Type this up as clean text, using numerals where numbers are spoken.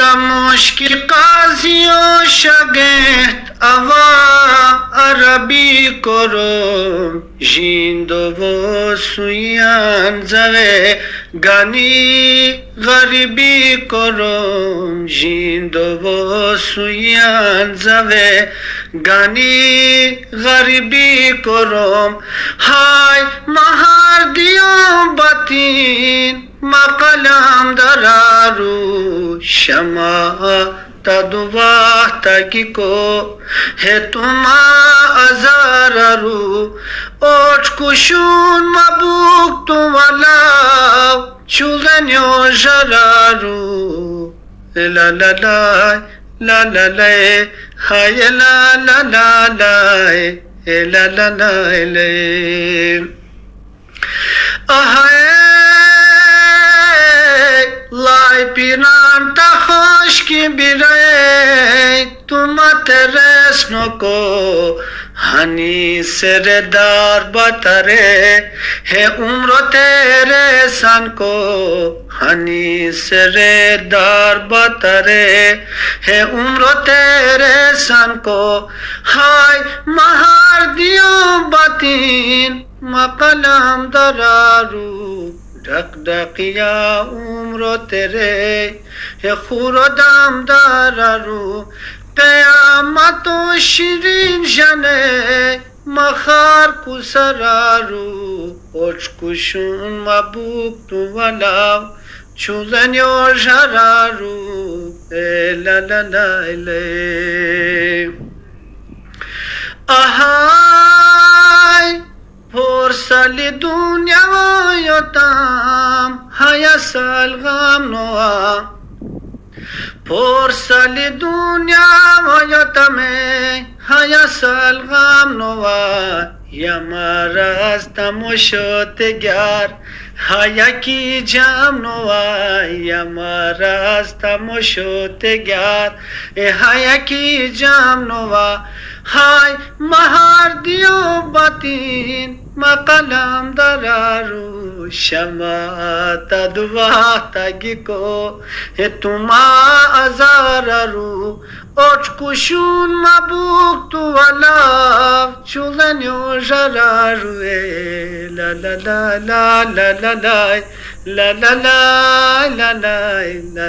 مشکل قاضیو شگفت اوا عربی کرم جیندو و سویان زوه گانی غریبی کرم جیندو و سویان زوه گانی غریبی کرم های مهار دیو باتین مقلم درارو شما تدوا تاکی کو ہے تما ازارارو اوچ کشون مبوک تو والا چولنیو جرارو لا لا لا لا لا لا های لا لا لا لا لا لا لا لای پیران تا خوش کی بیره تم ترس نکو ہنی سردار بترے ہے عمر تیرے سن کو ہنی سردار بترے ہے عمر تیرے سن کو ہائے مہار دیو باتین مقلم درارو ڈک ڈکیا عمر تیرے ہے خور و دم درارو قیامت و شیرین جنه مخار کو سرارو اوچ کشون مبوک تو ولاو چولنیو جرارو لا لا لا لا آهای پرسالی دنیا و یوتام هیا سال غم نوام پرسالی دنیا و یوتامه هیا سال غم نوام یا مرست مشتگر هیا کی جام نوام یا مرست مشتگر هیا کی جام نوام های مهار دیو باتین مقلم درارو شما تدوا تاگی کو ہے تما ازارارو اوچ کشون مبوک تو والا چولنیو جرارو لا لا لا لا لا لا لا لا لا لا لا لا